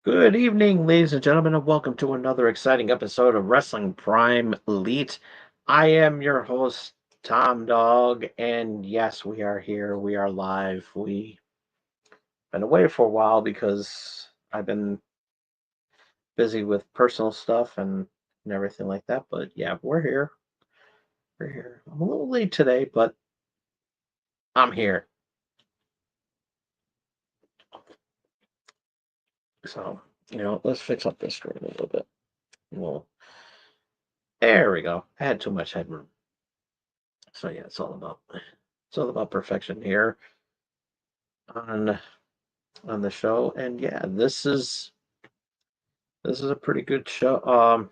Good evening, ladies and gentlemen, and welcome to another exciting episode of Wrestling Prime Elite. I am your host, Tom Dog, and yes, we are here. We are live. We've been away for a while because I've been busy with personal stuff and everything like that. But yeah, we're here. We're here. I'm a little late today, but I'm here. So, let's fix up this screen a little bit. Well, there we go. I had too much headroom. So yeah, it's all about perfection here on on the show. And yeah, this is a pretty good show.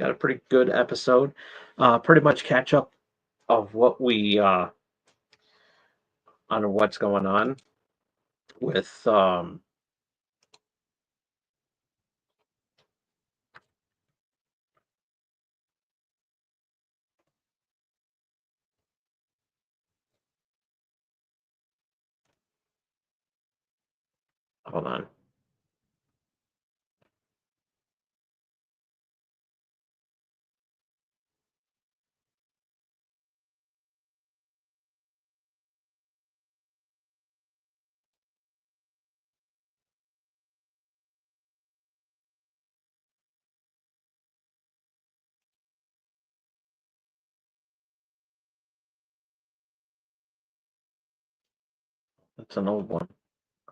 Got a pretty good episode. Pretty much catch up of what we on what's going on with hold on. That's an old one.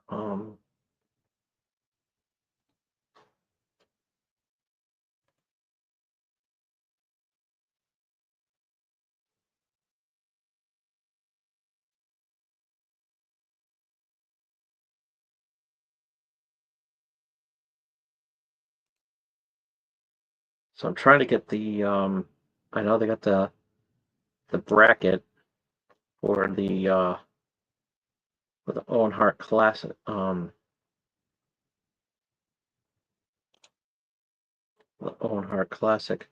Um so I'm trying to get the I know they got the bracket for the Owen Hart Classic. The Owen Hart Classic.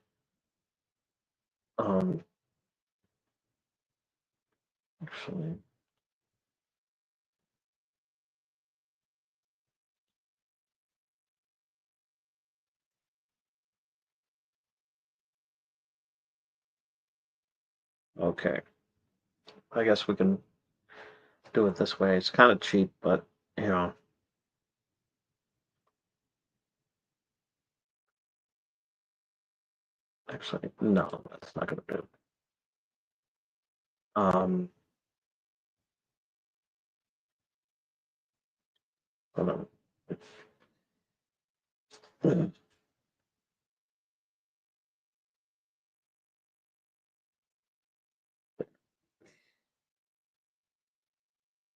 Um actually okay. I guess we can do it this way. It's kind of cheap, but you know, actually, no, that's not going to do. Um, hold on.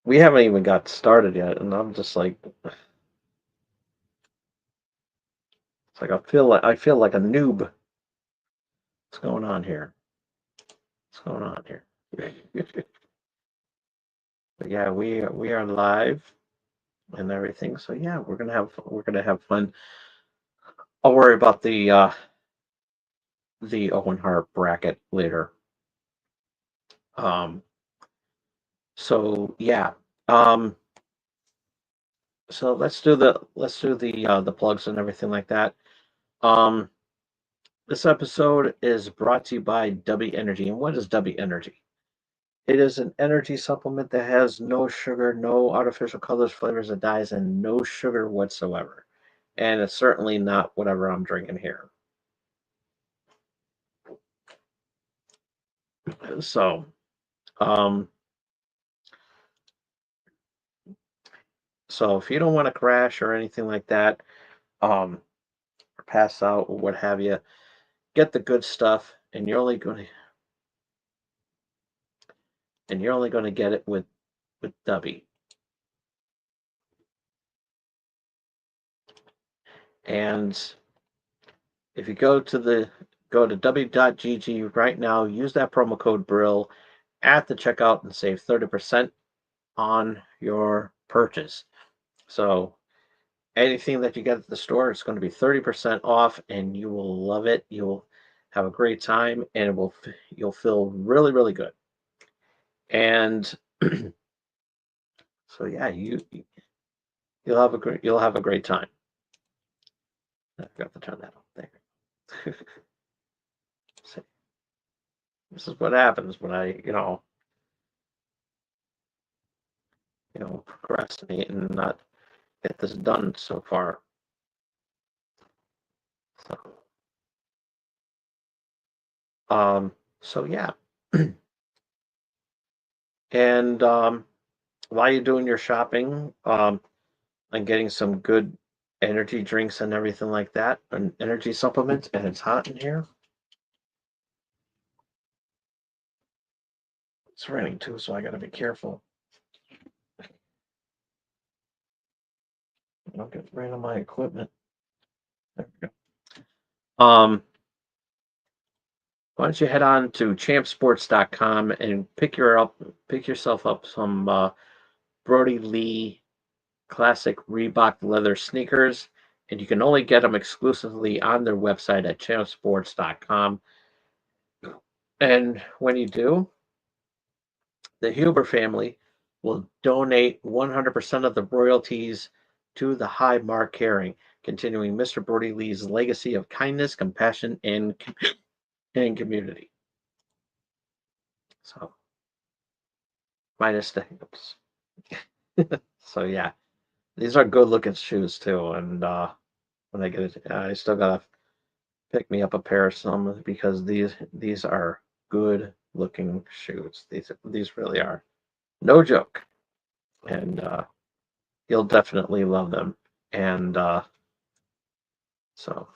We haven't even got started yet, and I'm just like, it's like I feel like a noob. What's going on here? What's going on here? But yeah, we are live and everything. So yeah, we're gonna have fun. I'll worry about the Owen Hart bracket later. Um, so yeah. Um, so let's do the plugs and everything like that. Um, this episode is brought to you by W Energy. And what is W Energy? It is an energy supplement that has no sugar, no artificial colors, flavors, or dyes, and no sugar whatsoever. And it's certainly not whatever I'm drinking here. So, um, so if you don't want to crash or anything like that, or pass out or what have you, get the good stuff, and you're only going to get it with Dubby. And if you go to w.gg right now, use that promo code Brill at the checkout and save 30% on your purchase. So anything that you get at the store, it's going to be 30% off, and you will love it. You'll have a great time, and you'll feel really, really good. And so yeah, you'll have a great time. I forgot to turn that on. There. See, this is what happens when I procrastinate and not get this done so far. So, so yeah. And while you're doing your shopping, and getting some good energy drinks and everything like that, and energy supplements, and it's hot in here. It's raining too, so I gotta be careful. I don't get rain on my equipment. There we go. Why don't you head on to champsports.com and pick yourself up some Brody Lee classic Reebok leather sneakers, and you can only get them exclusively on their website at champsports.com. And when you do, the Huber family will donate 100% of the royalties to the High Mark Caring, continuing Mr. Brody Lee's legacy of kindness, compassion, and community. So, minus the hiccups. So, yeah, these are good looking shoes too. And when I get it, I still gotta pick me up a pair of some because these are good looking shoes. These really are no joke, and you'll definitely love them. And so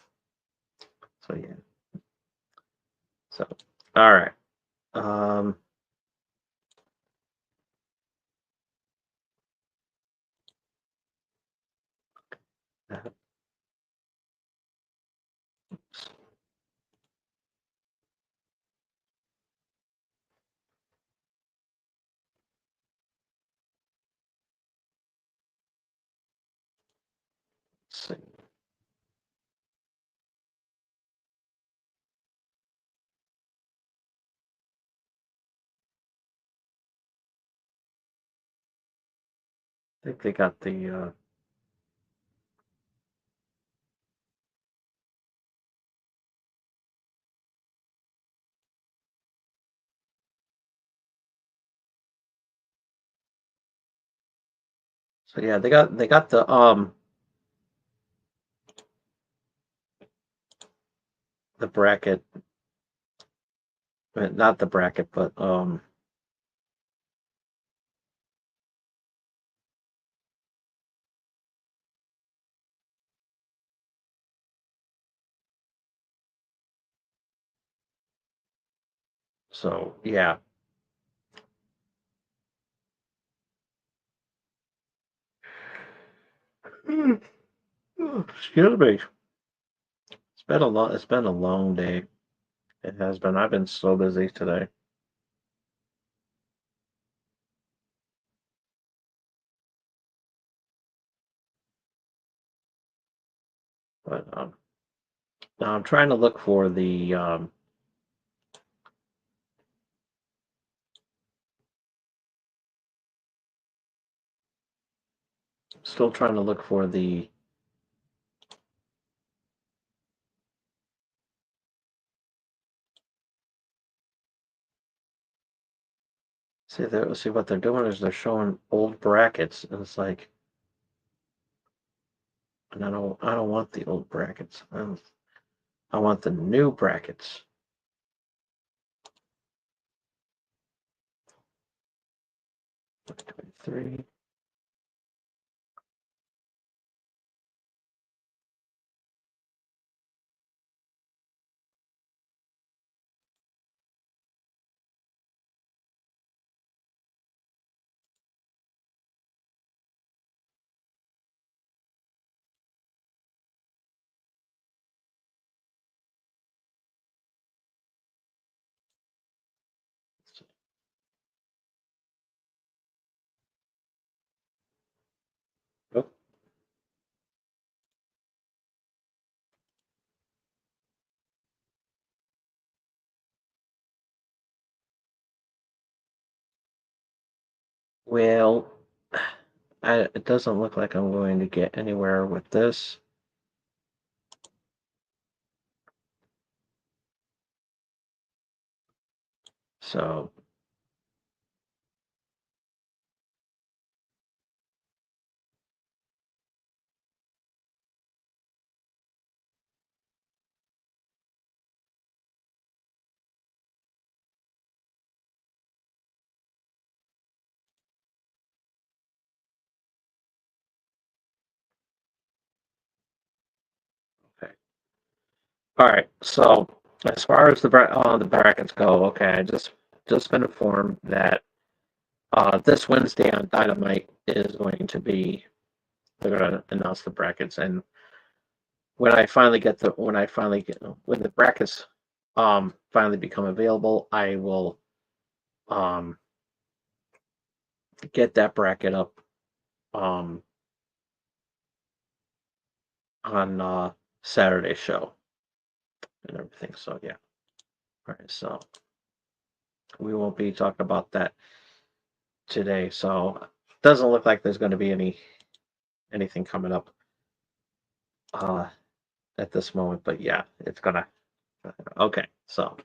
so yeah. So all right. Um, let's see. I think they got the so yeah, they got the bracket, not the bracket, but so yeah. Excuse me. It's been a long day. It has been. I've been so busy today. But now I'm trying to look for the still trying to look for the see what they're doing is they're showing old brackets, and it's like, and I don't want the old brackets. I want the new brackets. Three. Oh, well, it doesn't look like I'm going to get anywhere with this. So okay. All right. So as far as the brackets go, okay, I just been informed that this Wednesday on Dynamite is going to be they're going to announce the brackets, and when the brackets finally become available, I will um get that bracket up um on Saturday's show and everything. So yeah. All right. So we won't be talking about that today. So it doesn't look like there's going to be anything coming up uh at this moment, but yeah, it's gonna. Okay. So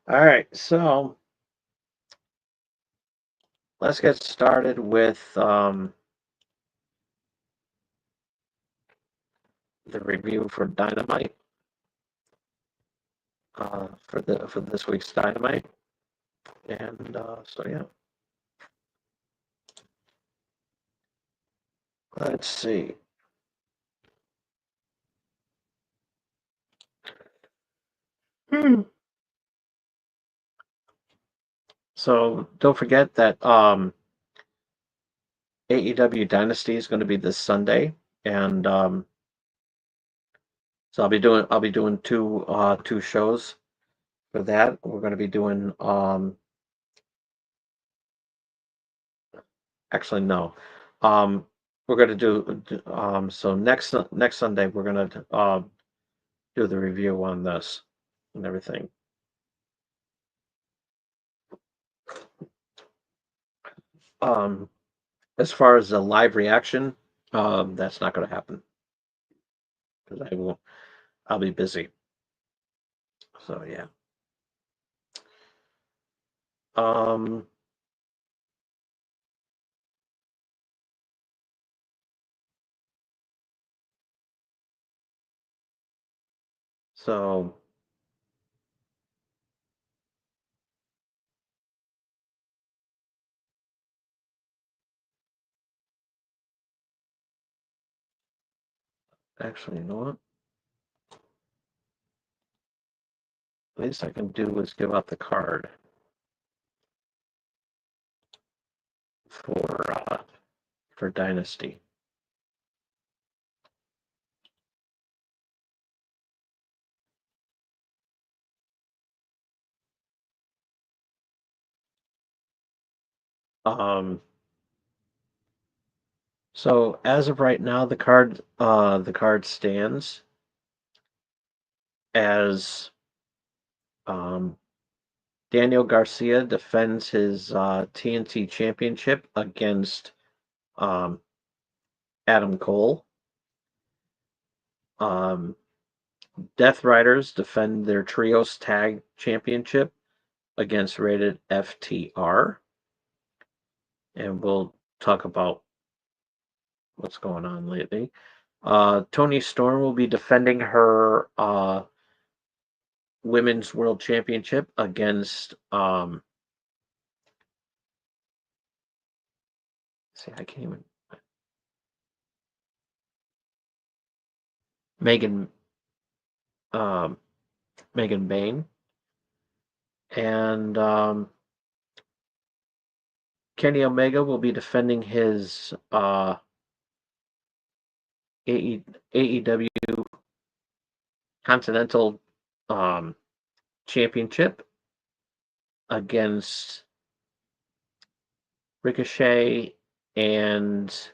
all right. So let's get started with the review for Dynamite. For this week's Dynamite, and so yeah, let's see. Hmm. So don't forget that AEW Dynasty is going to be this Sunday, and so I'll be doing two shows for that. We're going to be doing actually no, um we're going to so next Sunday we're going to do the review on this and everything. Um, as far as the live reaction, that's not going to happen because I'll be busy. So yeah. Um, so actually, you know what? Least I can do is give out the card for Dynasty. Um, so as of right now, the card stands as um, Daniel Garcia defends his TNT championship against um, Adam Cole. Um, Death Riders defend their Trios Tag Championship against Rated FTR. And we'll talk about what's going on lately. Tony Storm will be defending her Women's World Championship against. See, I can't even. Megan. Um, Megan Bain. And Kenny Omega will be defending his AEW Continental Championship against Ricochet and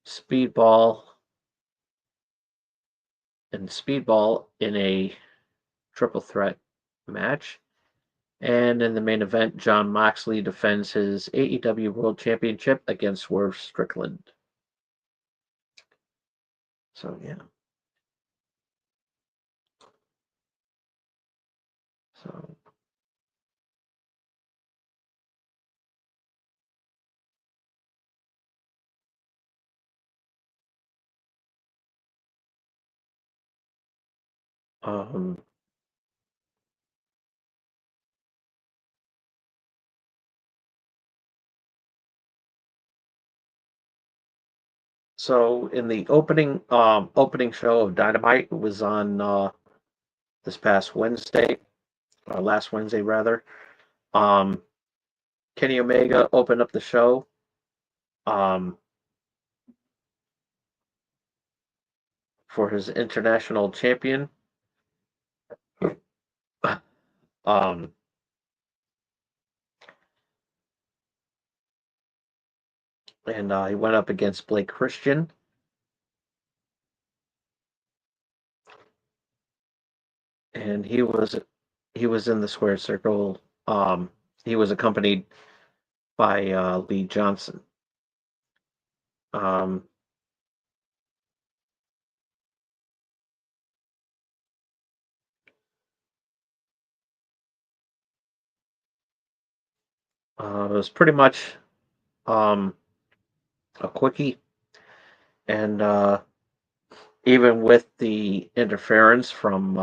Speedball in a triple threat match. And in the main event, Jon Moxley defends his AEW World Championship against Swerve Strickland. So yeah. So Um, so in the opening show of Dynamite, it was on this past Wednesday, last Wednesday rather. Um, Kenny Omega opened up the show. Um, for his international champion. Um, and he went up against Blake Christian. And he was in the square circle. He was accompanied by Lee Johnson. Um, it was pretty much um, a quickie, and even with the interference from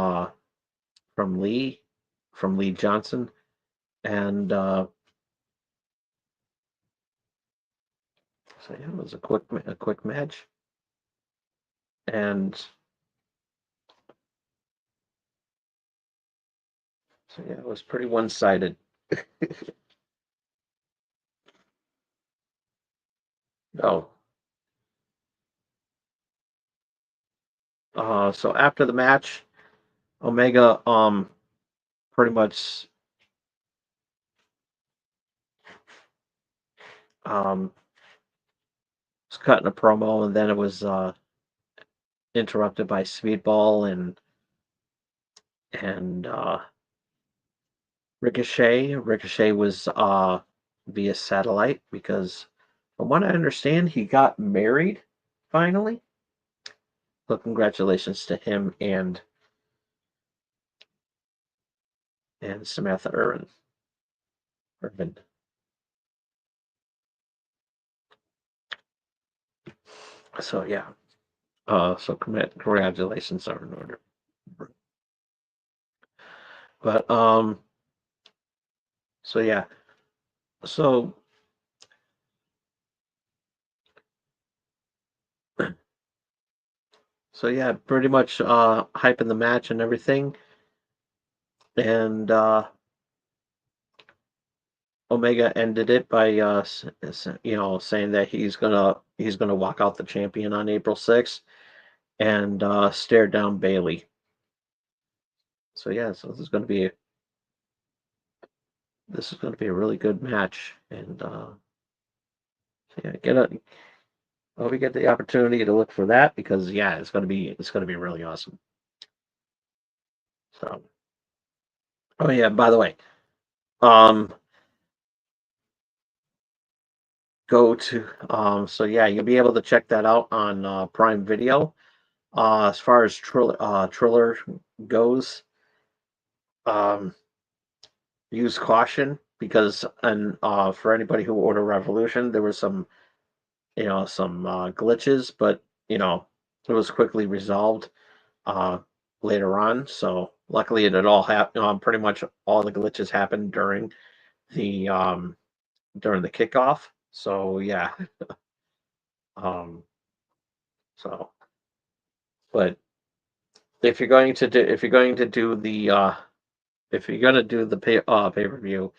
Lee from Lee Johnson, and so yeah, it was a quick match, and so yeah, it was pretty one-sided. Oh, so after the match, Omega pretty much um was cutting a promo, and then it was interrupted by Speedball and Ricochet. Ricochet was via satellite because, from what I understand, he got married finally. So congratulations to him and Samantha Irvin. So yeah. So congratulations are in order. But so yeah. So so yeah, pretty much hyping the match and everything. And Omega ended it by saying that he's gonna walk out the champion on April 6th and stare down Bailey. So yeah, so this is gonna be a really good match, and yeah, I hope you get the opportunity to look for that because yeah, it's gonna be really awesome. So oh yeah, by the way, um, go to so yeah, you'll be able to check that out on Prime Video. As far as Triller goes, um, use caution because and for anybody who ordered Revolution, there was some glitches, but it was quickly resolved uh, later on. So luckily, it had all happened. Pretty much all the glitches happened the during the kickoff. So yeah, um, so but if you're going to do the pay-per-view,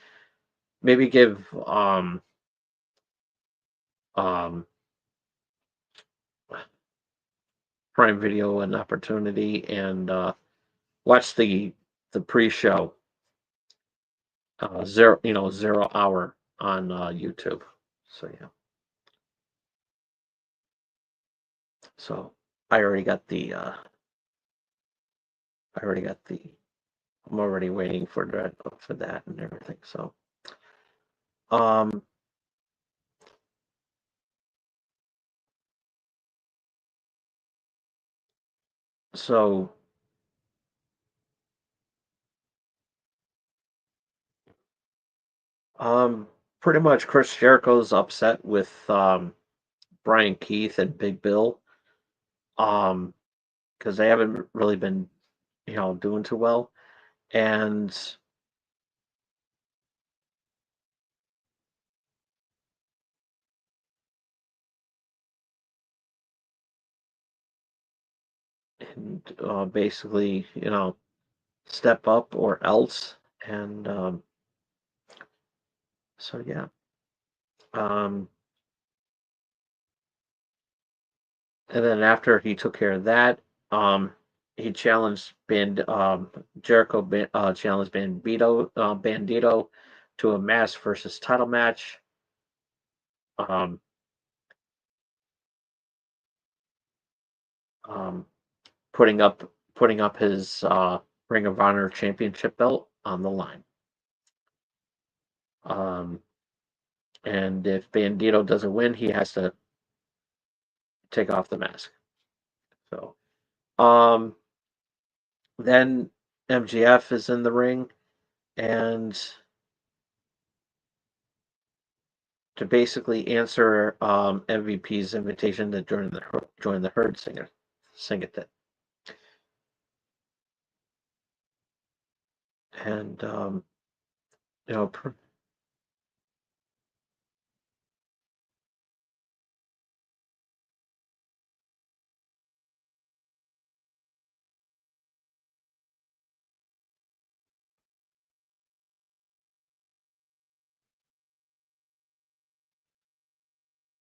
maybe give um Prime Video an opportunity and watch the pre-show 0 hour on YouTube. So yeah, so I already got the I already got the I'm already waiting for that and everything. Um so um pretty much Chris Jericho's upset with Brian Keith and Big Bill because they haven't really been doing too well. And basically, step up or else. And so yeah. Um, and then after he took care of that, um, he challenged Jericho challenged Bandito to a mask versus title match. Um, um, putting up his Ring of Honor championship belt on the line. Um, and if Bandito doesn't win, he has to take off the mask. So, um, then MGF is in the ring, and to basically answer MVP's invitation to join the Herd sing it. And you know,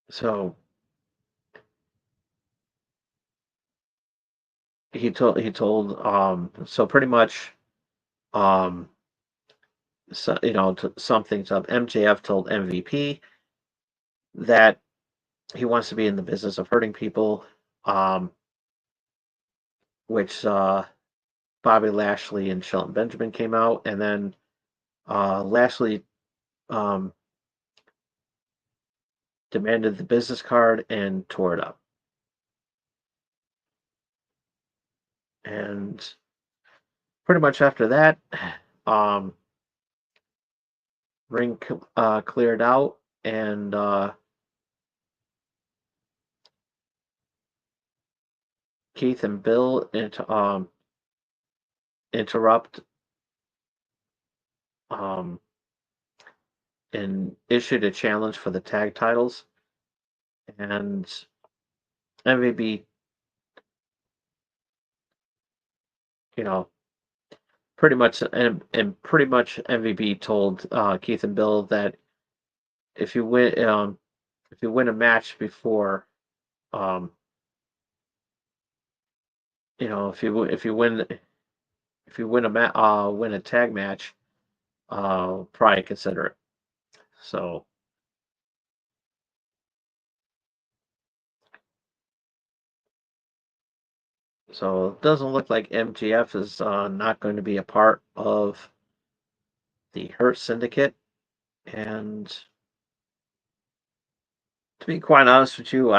so he told so pretty much um so, some things up. MJF told MVP that he wants to be in the business of hurting people, um, which Bobby Lashley and Shelton Benjamin came out, and then Lashley um, demanded the business card and tore it up. And pretty much after that, um, ring cleared out, and Keith and Bill interrupt um, and issued a challenge for the tag titles, and MVP, you know, pretty much MVP told Keith and Bill that if you win um, if you win a match before um, if you win a tag match, probably consider it. So so it doesn't look like MGF is not going to be a part of the Hurt Syndicate. And to be quite honest with you,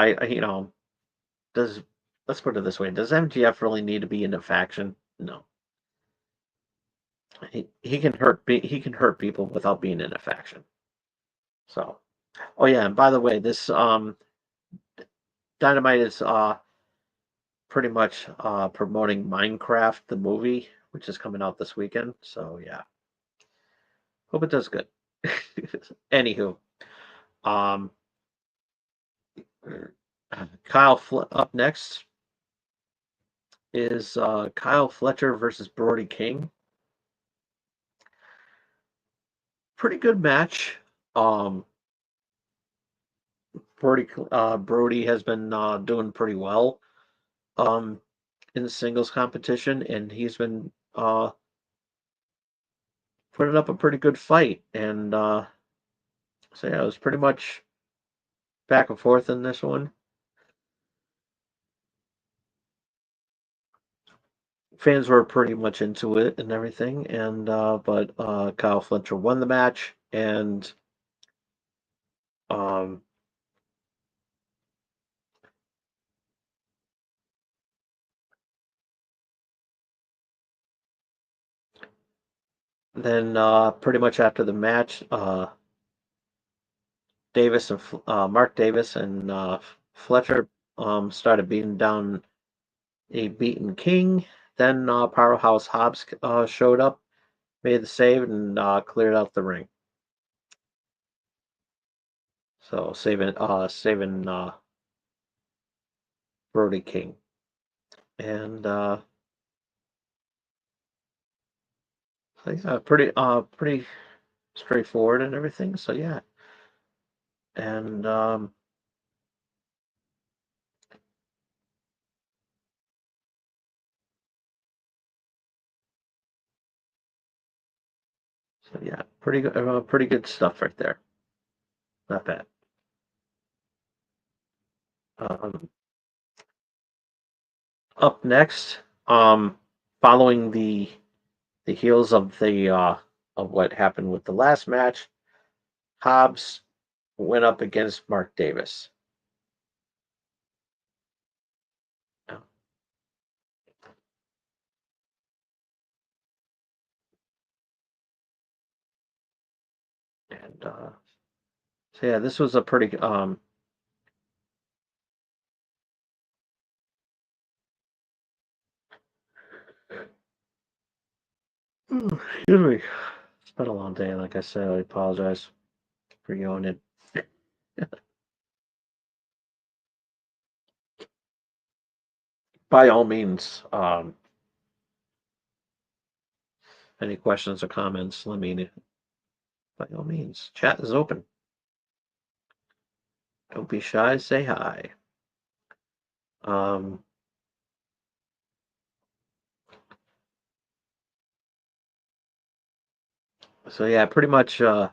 does let's put it this way: does MGF really need to be in a faction? No. He can hurt people without being in a faction. So, oh yeah, and by the way, this Dynamite is pretty much promoting Minecraft the movie, which is coming out this weekend. So yeah, hope it does good. Anywho, um, up next is Kyle Fletcher versus Brody King. Pretty good match. Um, Brody has been doing pretty well in the singles competition, and he's been putting up a pretty good fight. And so yeah, it was pretty much back and forth in this one. Fans were pretty much into it and everything, and but Kyle Fletcher won the match, and um, then pretty much after the match, Mark Davis and Fletcher started beating down a beaten King. then Powerhouse Hobbs showed up, made the save, and cleared out the ring. So saving Brody King. And so yeah, pretty straightforward and everything. So yeah. And so yeah, pretty good stuff right there. Not bad. Um, Up next, following the heels of what happened with the last match, Hobbs went up against Mark Davis. Yeah. And so yeah, this was a pretty excuse me. It's been a long day, like I said. I apologize for yawning. By all means, any questions or comments, let me know. By all means, chat is open. Don't be shy, say hi. Um, so yeah, pretty much um,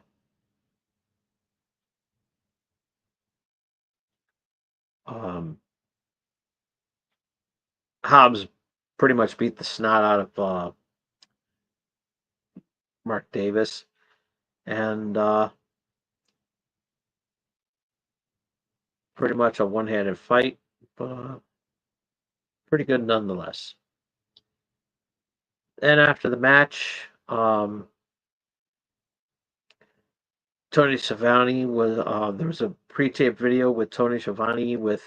Hobbs pretty much beat the snot out of Mark Davis, and pretty much a one-handed fight, but pretty good nonetheless. And after the match, Tony Schiavone was there was a pre-taped video with Tony Schiavone with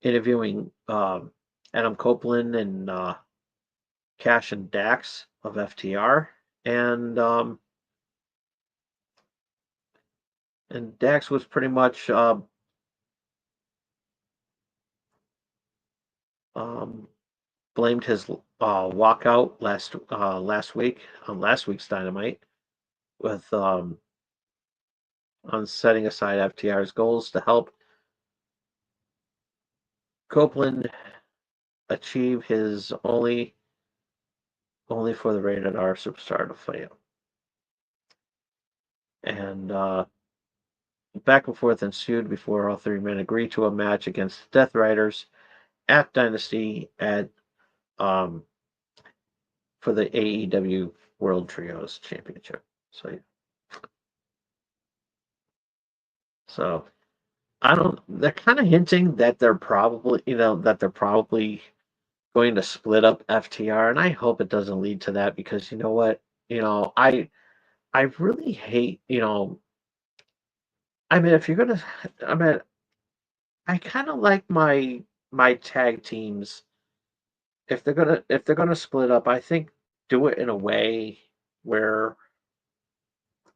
interviewing Adam Copeland and Cash and Dax of FTR, and Dax was pretty much um, blamed his walkout last week on last week's Dynamite with on setting aside FTR's goals to help Copeland achieve his only for the Rated R superstar to fail. And back and forth ensued before all three men agreed to a match against the Death Riders at Dynasty at um, for the AEW World Trios Championship. So yeah. So I don't. They're kind of hinting that they're probably going to split up FTR, and I hope it doesn't lead to that because you know what, you know, I really hate, I mean, if you're gonna, I mean, I kind of like my tag teams. If they're gonna split up, I think do it in a way where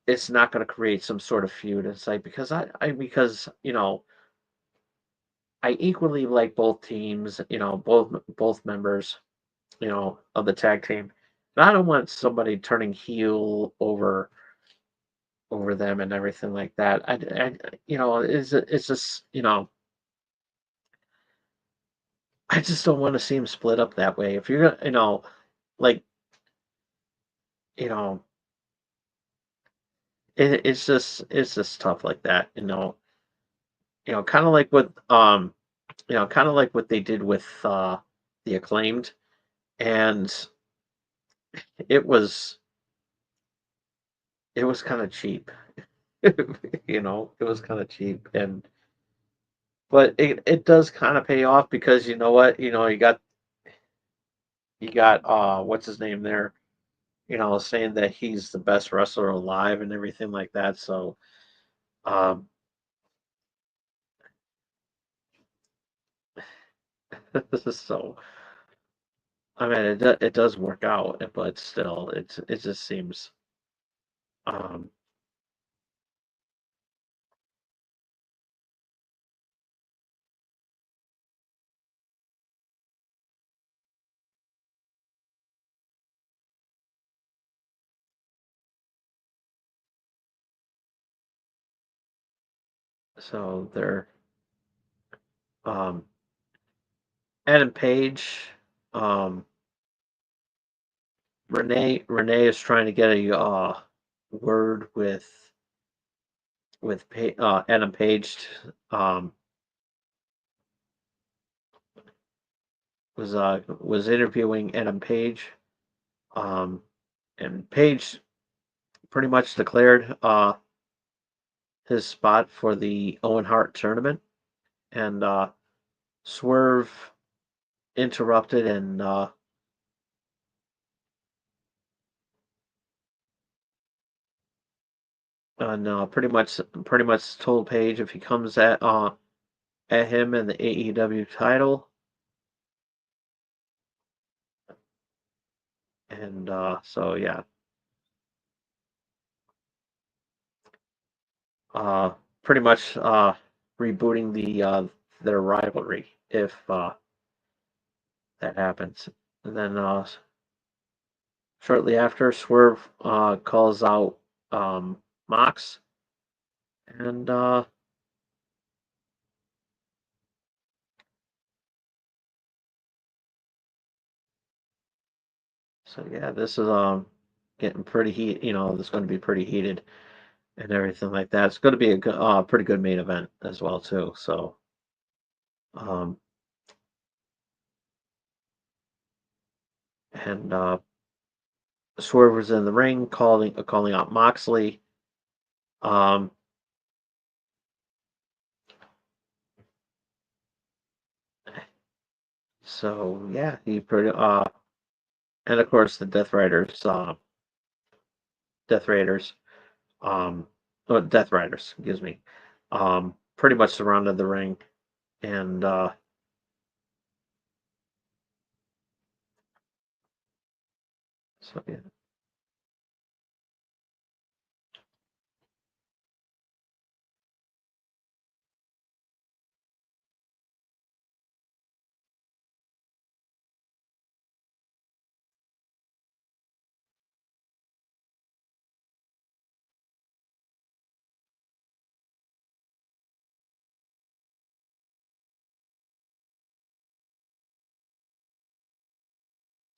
it's not going to create some sort of feud. It's like because I equally like both teams, both members, of the tag team. And I don't want somebody turning heel over them and everything like that. It's just I just don't want to see them split up that way. If you're gonna, like you know, it's just tough like that. Kind of like kind of like what they did with the acclaimed, and it was it was kind of cheap. It was kind of cheap, and but it does kind of pay off because you know what, you got what's his name there, saying that he's the best wrestler alive and everything like that. So um, so I mean, it does work out, but still, it just seems um, so they're um, Adam Page, um, Renee is trying to get a word with Adam Page. Um, was interviewing Adam Page, um, and Page pretty much declared his spot for the Owen Hart tournament, and Swerve interrupted and pretty much told Page if he comes at him in the AEW title, and so yeah, uh, pretty much rebooting their rivalry if that happens. And then shortly after, Swerve calls out Mox, and so yeah, this is getting pretty heat. This is going to be pretty heated and everything like that. It's going to be a pretty good main event as well too. So um, and Swerve was in the ring calling out Moxley. Um, so yeah, he pretty and of course the Death Raiders, Death Riders, excuse me, pretty much surrounded the ring, and so yeah,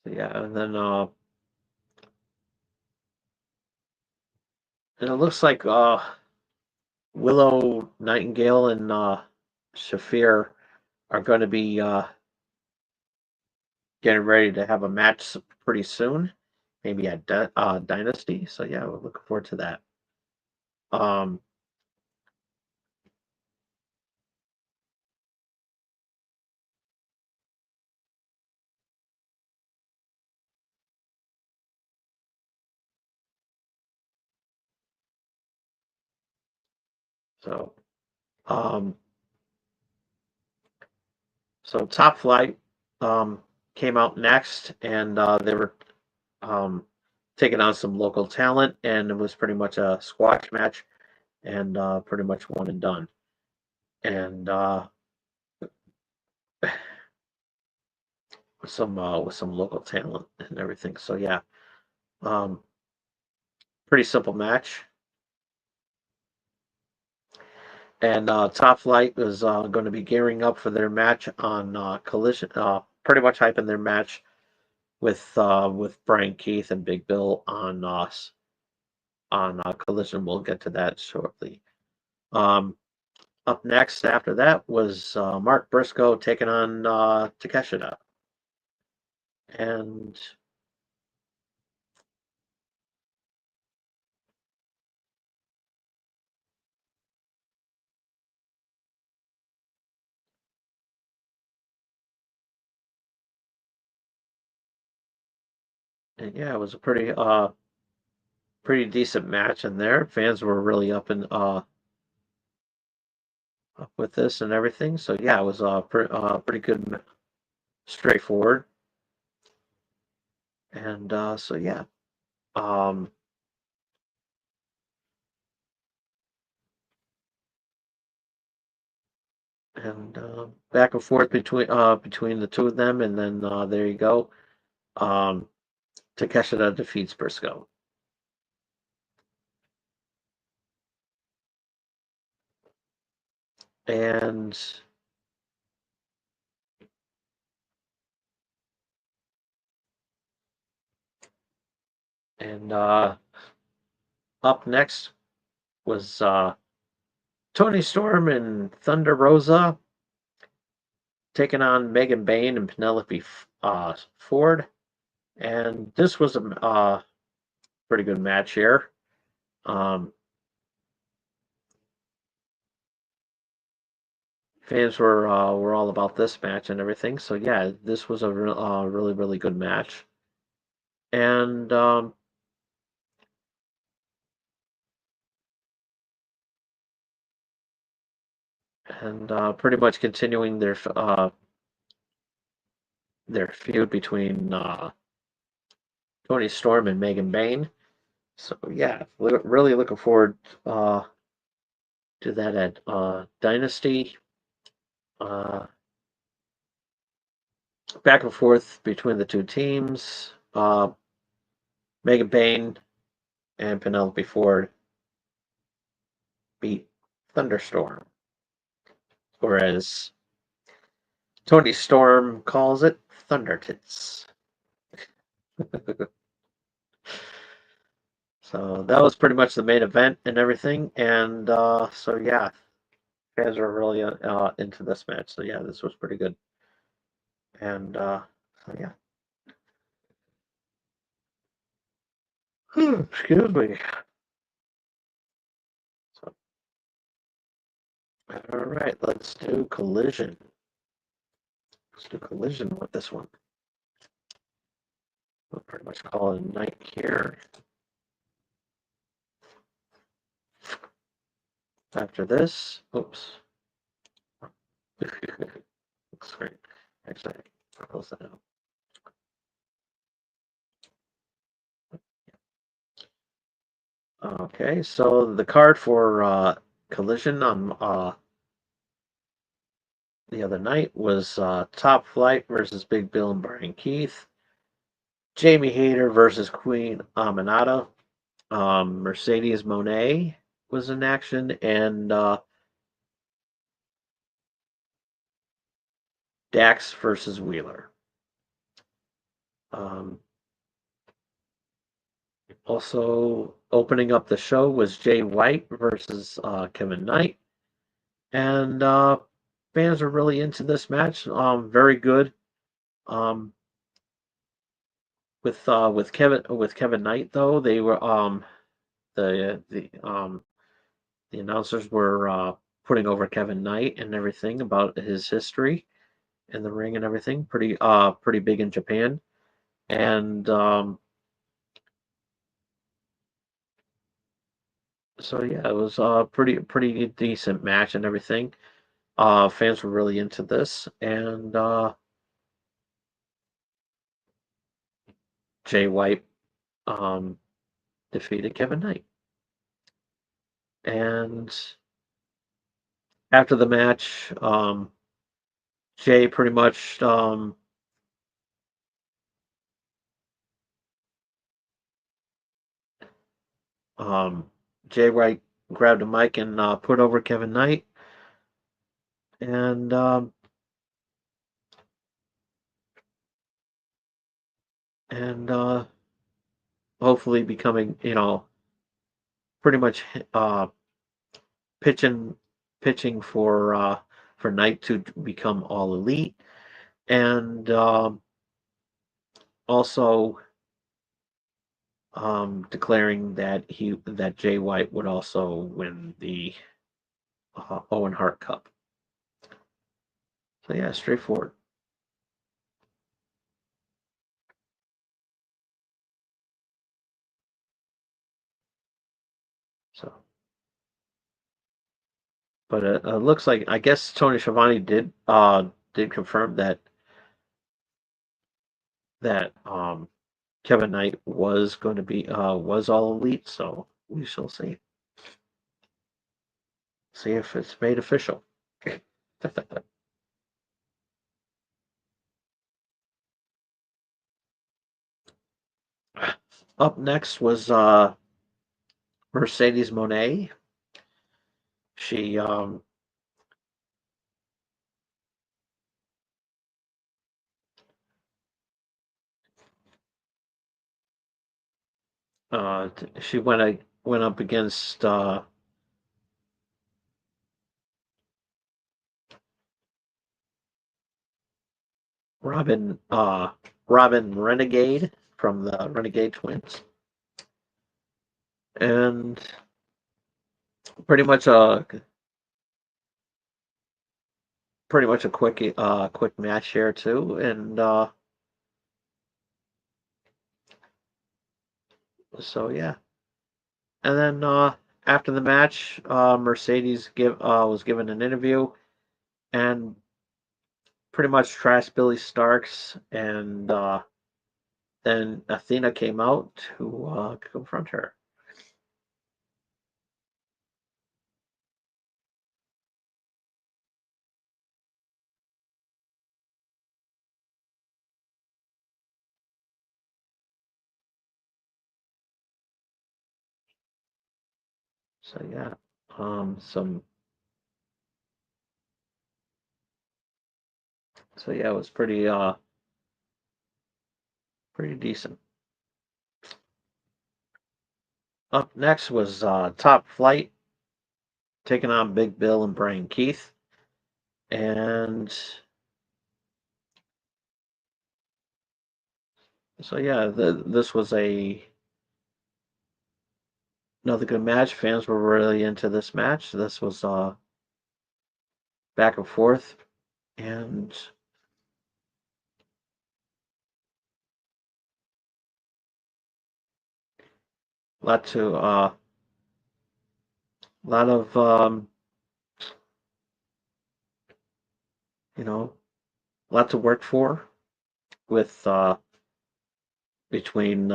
so yeah, and then and it looks like Willow Nightingale and Shafir are going to be getting ready to have a match pretty soon, maybe at Dynasty. So yeah, we're looking forward to that. Um, so um, so Top Flight um, came out next, and they were um, taking on some local talent, and it was pretty much a squash match, and pretty much one and done. And with some local talent and everything. So yeah, um, pretty simple match. And Top Flight is going to be gearing up for their match on Collision. Pretty much hyping their match with Brian Keith and Big Bill on Collision. We'll get to that shortly. Um, Up next after that was Mark Briscoe taking on Takeshita, and yeah, it was a pretty decent match in there. Fans were really up with this and everything. So yeah, it was pretty good, straightforward. And so yeah. Um, and back and forth between the two of them, and then there you go. Um, Takeshita defeats Briscoe. And and up next was Tony Storm and Thunder Rosa taking on Megan Bayne and Penelope Ford. And this was a pretty good match here. Um, Fans were all about this match and everything. So yeah, this was a really really good match. And pretty much continuing their feud between Tony Storm and Megan Bayne. So yeah, really looking forward to that at Dynasty. Uh, Back and forth between the two teams. Megan Bayne and Penelope Ford beat Thunderstorm, or as Tony Storm calls it, Thunder Tits. So that was pretty much the main event and everything. And so yeah, fans were really into this match. So yeah, this was pretty good. And so yeah. Excuse me. So, all right, let's do Collision. Let's do Collision with this one. We'll pretty much call it a night here. After this, oops. Looks great. Actually, I'll close that out. Okay, so the card for Collision on the other night was Top Flight versus Big Bill and Brian Keith, Jamie Hayter versus Queen Aminata, Mercedes Monet was in action, and Dax versus Wheeler. Um, Also opening up the show was Jay White versus Kevin Knight, and fans are really into this match. Very good. Um, with Kevin Knight though, they were the announcers were putting over Kevin Knight and everything about his history in the ring and everything. Pretty big in Japan, and so yeah, it was a pretty decent match and everything. Fans were really into this, and Jay White um, defeated Kevin Knight. And after the match, Jay pretty much um, Jay White grabbed a mic and put over Kevin Knight, and and hopefully becoming pretty much uh, pitching for Knight to become all elite, and also declaring that Jay White would also win the Owen Hart Cup. So yeah, straightforward. So, but it looks like I guess Tony Schiavone did confirm that Kevin Knight was going to be was All Elite, so we shall see. See if it's made official. Up next was Mercedes Moné. She she went up against Robin Robin Renegade from the Renegade Twins, and pretty much a quick match here too, and so yeah, and then after the match, Mercedes was given an interview and pretty much trashed Billy Starks, and then Athena came out to confront her. So yeah, some so yeah, it was pretty decent. Up next was Top Flight taking on Big Bill and Brian Keith, and so yeah, this was another good match. Fans were really into this match. This was back and forth, and a lot of you know, a lot to work for with between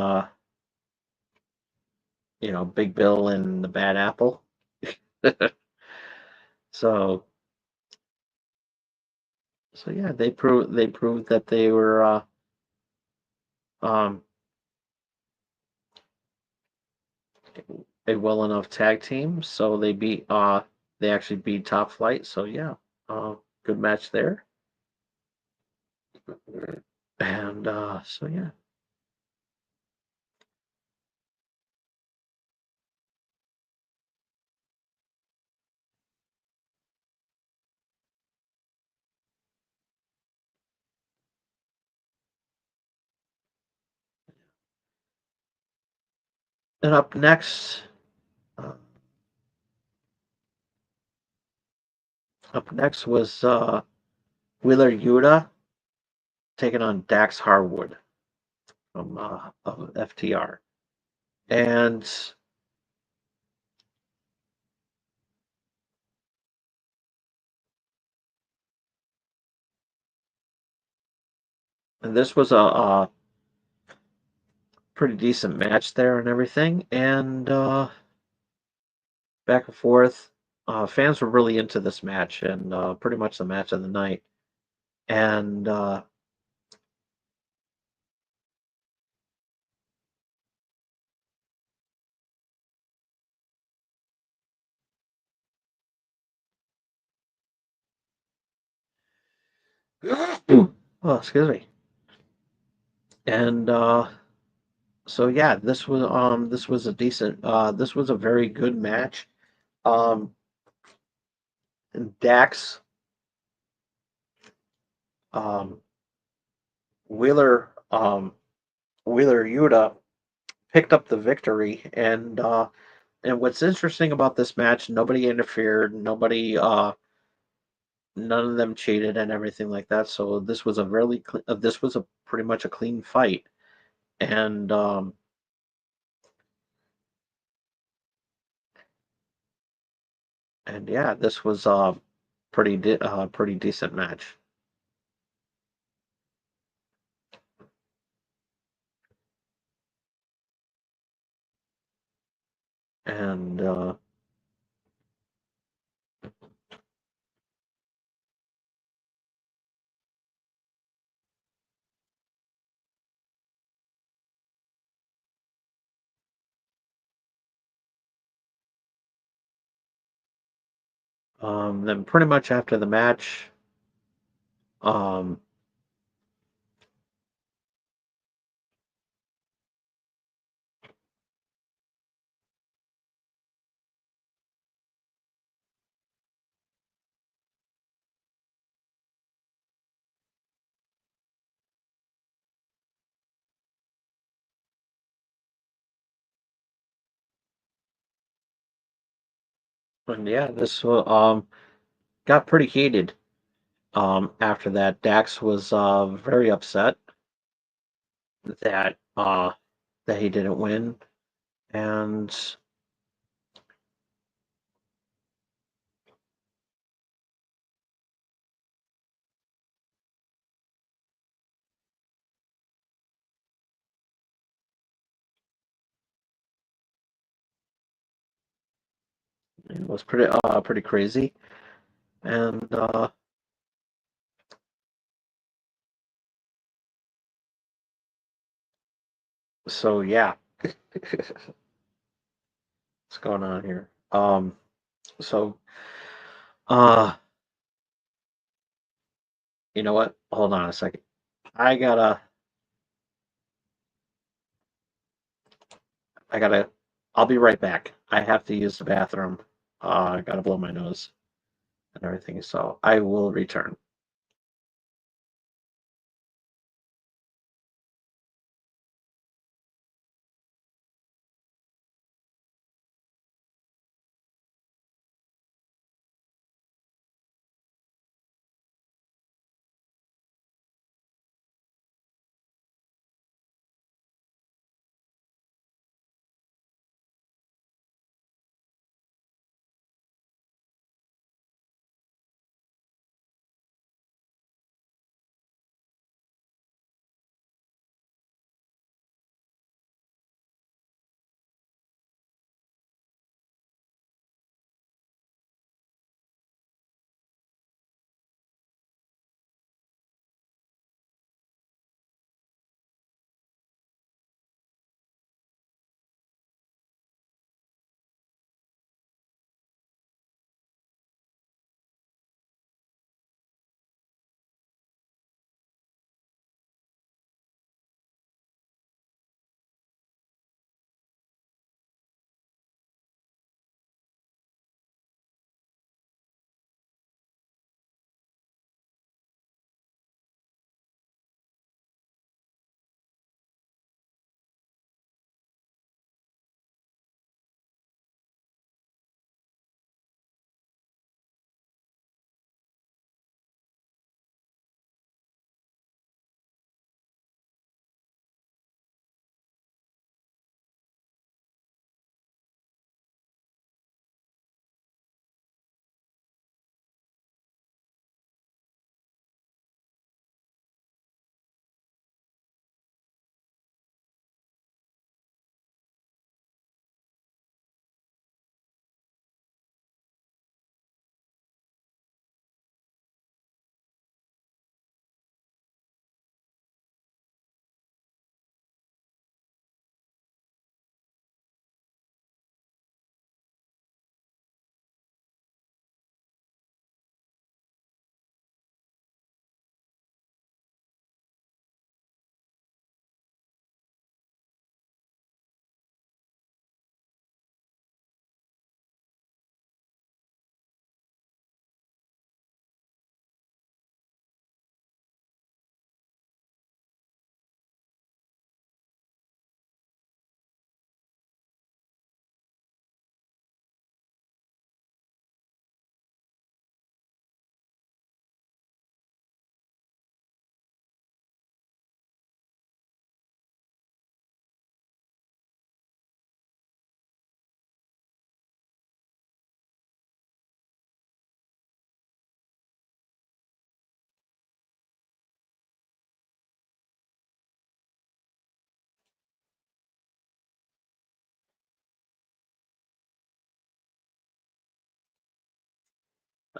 Big Bill and the Bad Apple. so so yeah, they proved that they were um a well enough tag team. So they actually beat Top Flight. So yeah, good match there. And so yeah. And uh, up next was Wheeler Yuta taking on Dax Harwood from of FTR. And this was a pretty decent match there and everything. And back and forth. Fans were really into this match and pretty much the match of the night. And oh, excuse me. And so yeah, this was a decent this was a very good match. Um, and um, Wheeler Wheeler Yuta picked up the victory, and what's interesting about this match, nobody interfered, none of them cheated and everything like that. So this was a pretty much a clean fight, and yeah, this was a pretty decent match. And then pretty much after the match, um, and yeah, this got pretty heated. After that, Dax was very upset that that he didn't win, and it was pretty crazy. And so yeah, what's going on here? So uh, you know what? Hold on a second. I gotta, I gotta. I'll be right back. I have to use the bathroom. I gotta blow my nose and everything. So I will return.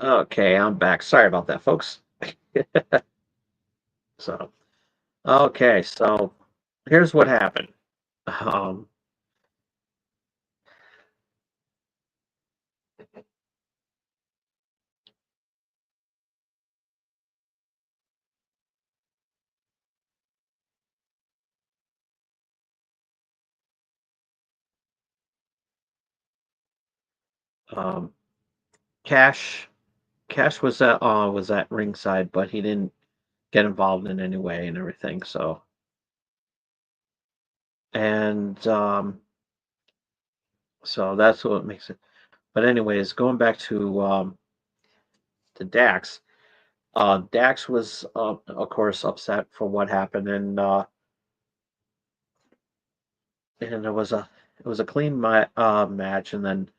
Okay, I'm back. Sorry about that, folks. So, okay, so here's what happened. Um, um, Cash, Cash was at ringside, but he didn't get involved in any way and everything. So, and so that's what makes it. But anyways, going back to Dax. Dax was, of course, upset for what happened, and it was a clean match, and then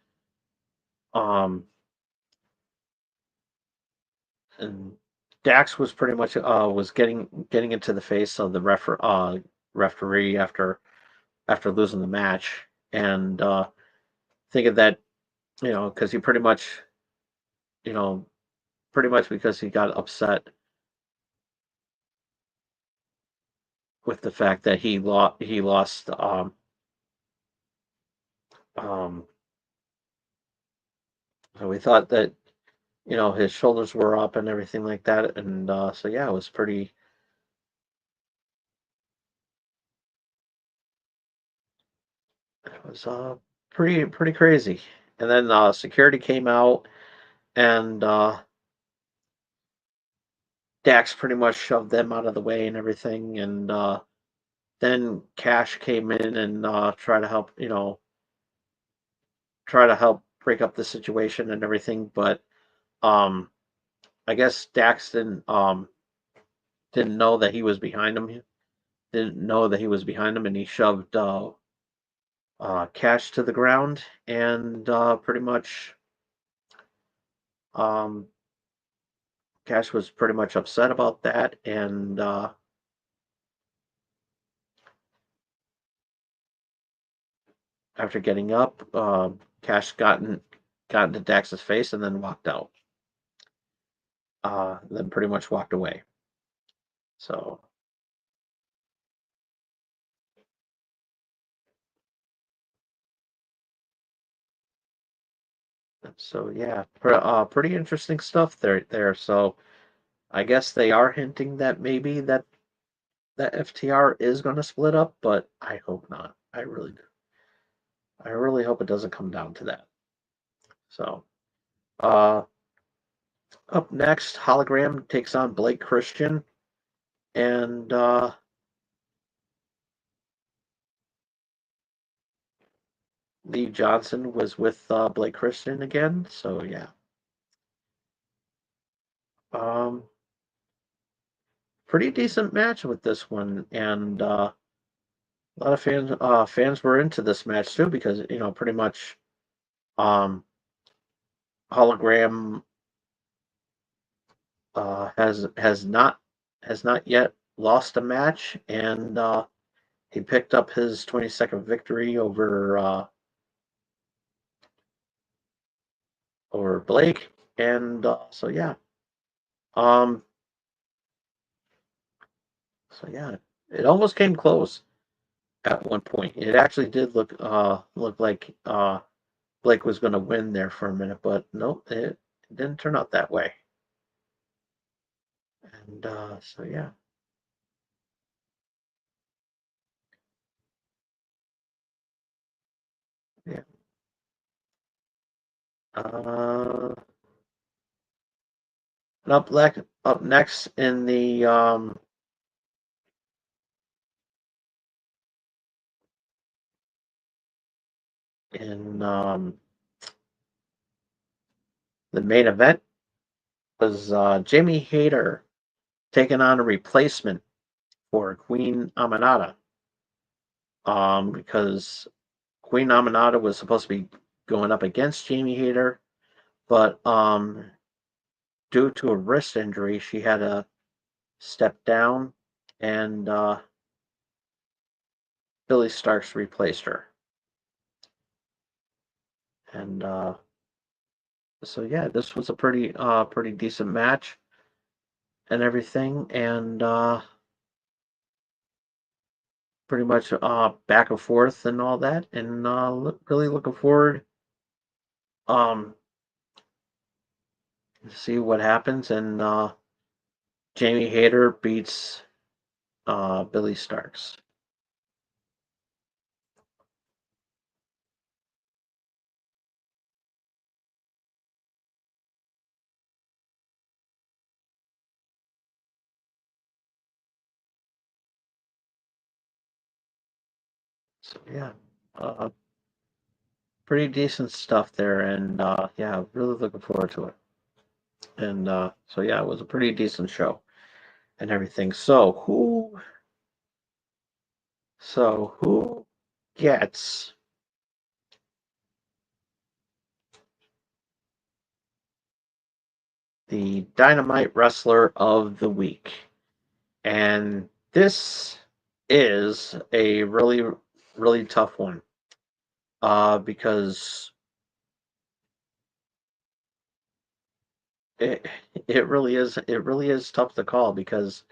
um and Dax was pretty much was getting into the face of the referee after losing the match, and thinking that because he you know pretty much because he got upset with the fact that he lost um so we thought that his shoulders were up and everything like that, and so yeah, it was pretty crazy. And then security came out, and Dax pretty much shoved them out of the way and everything, and then Cash came in and try to help break up the situation and everything, but um I guess Dax didn't know that he was behind him. Didn't know that he was behind him, and he shoved Cash to the ground, and pretty much um, Cash was pretty much upset about that, and after getting up, Cash got into Dax's face and then walked out. Then pretty much walked away. So yeah, pretty interesting stuff there. So I guess they are hinting that maybe that FTR is going to split up, but I hope not. I really hope it doesn't come down to that. So uh, up next, Hologram takes on Blake Christian, and Lee Johnson was with Blake Christian again. So yeah, um, pretty decent match with this one, and a lot of fans were into this match too because pretty much um, Hologram has not yet lost a match, and he picked up his 22nd victory over Blake, and so yeah. Um, so yeah, it almost came close at one point. It actually did look like Blake was going to win there for a minute, but nope, it didn't turn out that way. And so yeah, yeah. Uh, up next in the main event was Jamie Hayter taking on a replacement for Queen Aminata. Because Queen Aminata was supposed to be going up against Jamie Hayter, but due to a wrist injury, she had to step down, and Billy Starks replaced her. And So yeah, this was a pretty decent match and everything, and pretty much back and forth and all that, and really looking forward um to see what happens. And Jamie Hayter beats Billy Starks. So yeah, uh, pretty decent stuff there, and yeah, really looking forward to it. And so yeah, it was a pretty decent show and everything. So who gets the Dynamite Wrestler of the Week? And this is a really tough one, because it it really is tough to call, because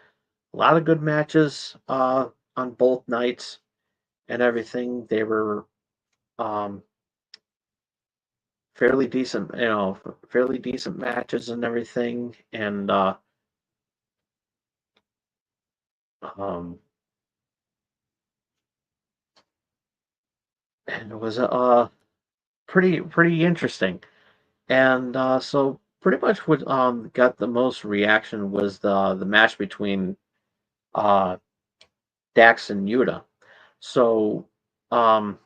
a lot of good matches on both nights and everything. They were um, fairly decent matches and everything, um, and it was pretty interesting. And so pretty much what got the most reaction was the match between uh, Dax and Yuta. So um,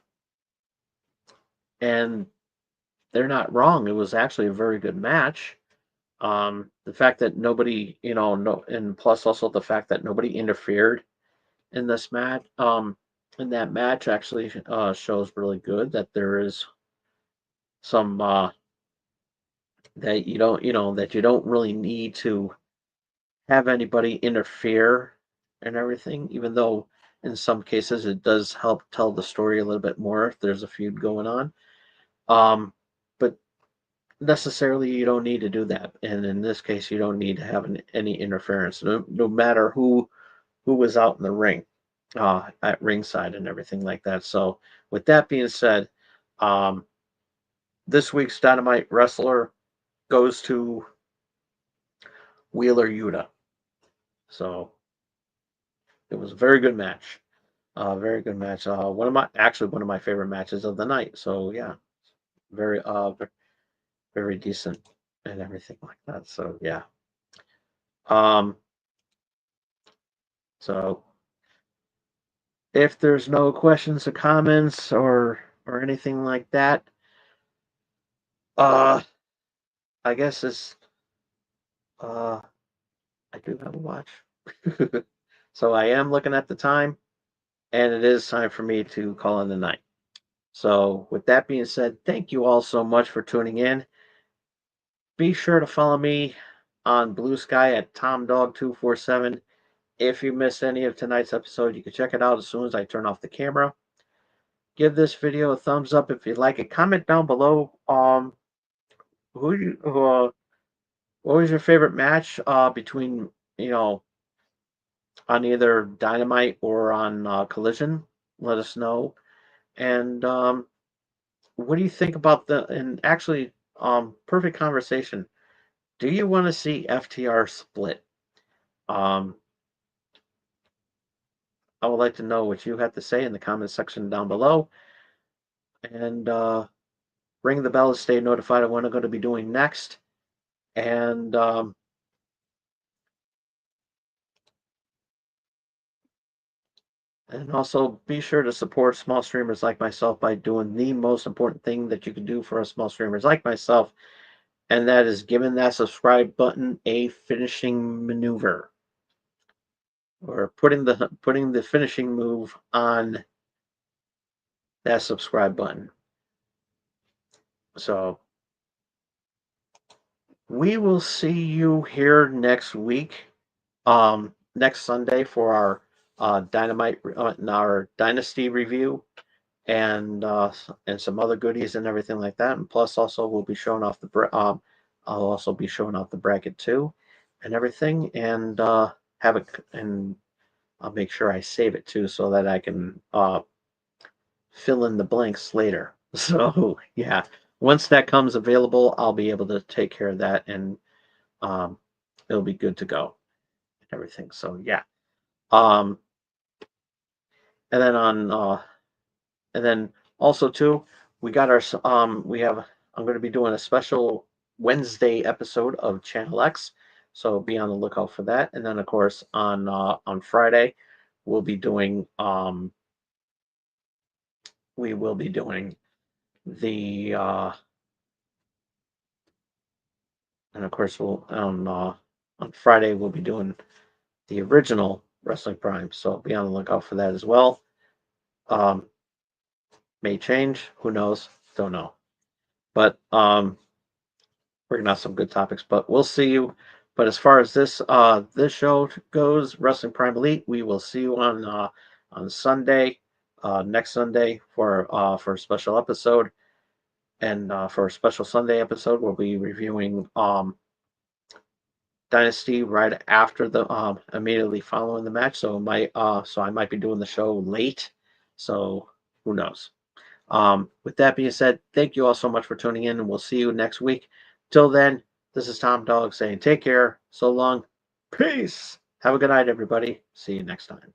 and they're not wrong. It was actually a very good match. The fact that nobody, no, and plus also the fact that nobody interfered in this match, in that match, actually shows really good that there is some that you don't really need to have anybody interfere and everything, even though in some cases it does help tell the story a little bit more if there's a feud going on. But necessarily you don't need to do that, and in this case, you don't need to have any interference, no matter who was out in the ring, at ringside and everything like that. So, with that being said, um, this week's Dynamite Wrestler goes to Wheeler Yuta. So it was a very good match. Very good match. One of my favorite matches of the night. So yeah, very very decent and everything like that. So yeah. Um. So if there's no questions or comments or anything like that, uh, I guess it's uh, I do have a watch. So I am looking at the time, and it is time for me to call in the night. So with that being said, thank you all so much for tuning in. Be sure to follow me on Blue Sky at TomDog247. If you missed any of tonight's episode, you can check it out as soon as I turn off the camera. Give this video a thumbs up if you like it. Comment down below. Who you what was your favorite match between you know on either Dynamite or on Collision? Let us know. And what do you think about the and actually perfect conversation? Do you want to see FTR split? Um, I would like to know what you have to say in the comment section down below. And ring the bell to stay notified of what I'm going to be doing next. And also be sure to support small streamers like myself by doing the most important thing that you can do for us small streamers like myself, and that is giving that subscribe button a finishing maneuver, or putting the finishing move on that subscribe button. So we will see you here next week, next Sunday for our our Dynasty review. and some other goodies and everything like that. And plus, also we'll be showing off I'll also be showing off the bracket too, and everything, and have it, and I'll make sure I save it too so that I can fill in the blanks later. So yeah, once that comes available, I'll be able to take care of that, and um, it'll be good to go and everything. So yeah, um, and then on and then also too, we got our we have I'm going to be doing a special Wednesday episode of Channel X, so be on the lookout for that. And then of course on Friday, we'll be doing we will be doing the and of course we'll on Friday we'll be doing the original Wrestling Prime, so be on the lookout for that as well. Um, may change, who knows? Don't know, but we're gonna have some good topics. But we'll see you. But as far as this show goes, Wrestling Prime Elite, we will see you on Sunday, next Sunday for a special episode. And for a special Sunday episode, we'll be reviewing Dynasty right after the immediately following the match. So I might be doing the show late. So who knows? With that being said, thank you all so much for tuning in, and we'll see you next week. Till then, this is Tom Dog saying take care, so long, peace. Have a good night, everybody. See you next time.